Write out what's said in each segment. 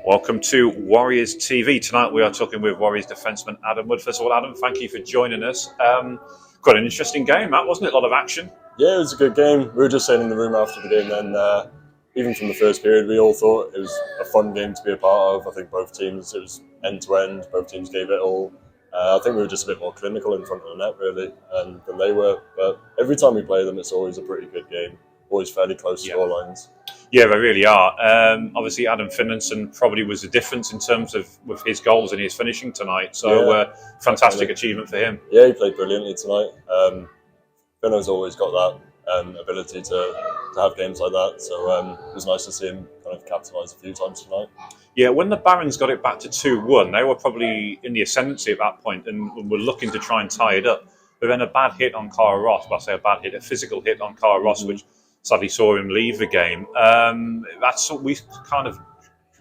Welcome to Warriors TV. Tonight we are talking with Warriors defenceman Adam Wood. First of all, Adam, thank you for joining us. Quite an interesting game, that wasn't it? A lot of action. Yeah, it was a good game. We were just saying in the room after the game then, even from the first period, we all thought it was a fun game to be a part of. I think both teams, it was end-to-end, both teams gave it all. I think we were just a bit more clinical in front of the net, really, than they were. But every time we play them, it's always a pretty good game. Always fairly close scorelines. Yeah, they really are. Obviously, Adam Finlayson probably was the difference in terms of with his goals and his finishing tonight. So, fantastic achievement for him. Yeah, he played brilliantly tonight. Finno's always got that ability to have games like that. So it was nice to see him kind of capitalise a few times tonight. Yeah, when the Barons got it back to 2-1, they were probably in the ascendancy at that point and were looking to try and tie it up. But then a bad hit on Cara Ross, well, I say a bad hit, a physical hit on Cara Ross, which sadly saw him leave the game. We kind of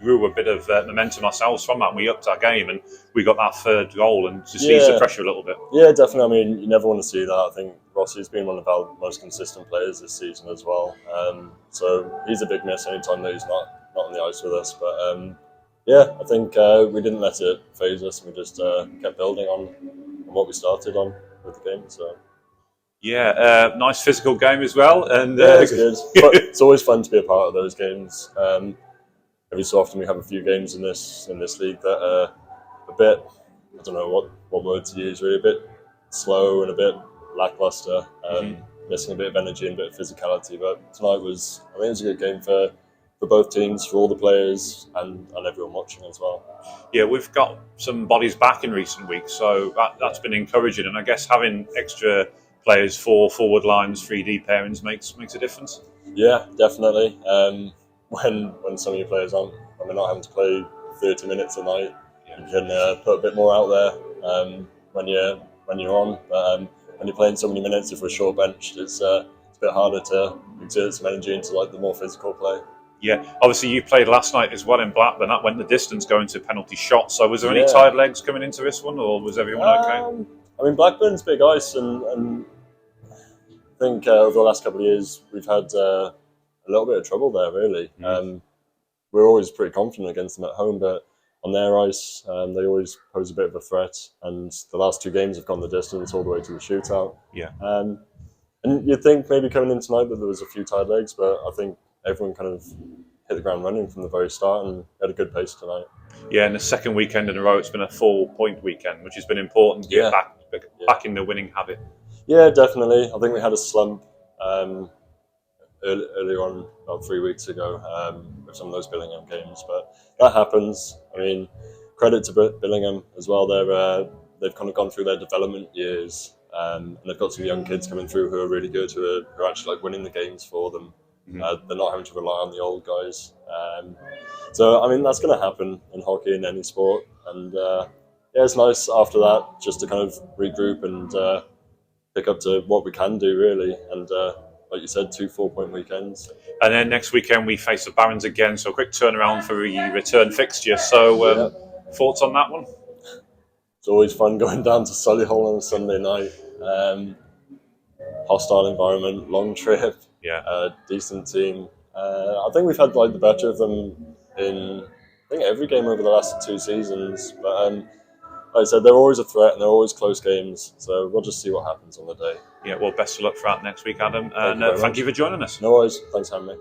grew a bit of momentum ourselves from that. We upped our game and we got that third goal and just eased the pressure a little bit. Yeah, definitely. I mean, you never want to see that. I think Rossi's been one of our most consistent players this season as well. So he's a big miss anytime that he's not on the ice with us. But I think we didn't let it phase us. We just kept building on what we started on with the game. So. Yeah, nice physical game as well. And it's good. But it's always fun to be a part of those games. Every so often we have a few games in this league that are a bit, I don't know what word to use, really, a bit slow and a bit lackluster, missing a bit of energy and a bit of physicality. But tonight I think it was a good game for both teams, for all the players and everyone watching as well. Yeah, we've got some bodies back in recent weeks, so that's been encouraging. And I guess having extra players for forward lines, 3D pairings makes a difference. Yeah, definitely. When some of your players aren't, when they're not having to play 30 minutes a night, you can put a bit more out there when you're on. But when you're playing so many minutes, if we're short benched, it's a bit harder to exert some energy into like the more physical play. Yeah, obviously you played last night as well in Blackburn. That went the distance going to penalty shots. So was there any tired legs coming into this one, or was everyone okay? I mean, Blackburn's big ice, and I think over the last couple of years we've had a little bit of trouble there, really. We're always pretty confident against them at home, but on their ice, they always pose a bit of a threat. And the last two games have gone the distance all the way to the shootout. Yeah. And you'd think maybe coming in tonight that there was a few tired legs, but I think everyone kind of hit the ground running from the very start and had a good pace tonight. Yeah, and the second weekend in a row, it's been a 4-point weekend, which has been important to get back in the winning habit. Yeah, definitely. I think we had a slump earlier on, about 3 weeks ago, with some of those Billingham games, but that happens. I mean, credit to Billingham as well. They've kind of gone through their development years, and they've got some young kids coming through who are really good, who are actually like winning the games for them. They're not having to rely on the old guys. So, I mean, that's going to happen in hockey, in any sport. And it's nice after that just to kind of regroup and pick up to what we can do, really. And like you said, 2 4-point weekends. And then next weekend we face the Barons again. So a quick turnaround for the return fixture. So thoughts on that one? It's always fun going down to Solihull on a Sunday night. Hostile environment, long trip. Yeah, decent team. I think we've had like the better of them in every game over the last 2 seasons. But like I said, they're always a threat and they're always close games. So we'll just see what happens on the day. Yeah, well, best of luck for that next week, Adam. And thank you for joining us. No worries. Thanks for having me.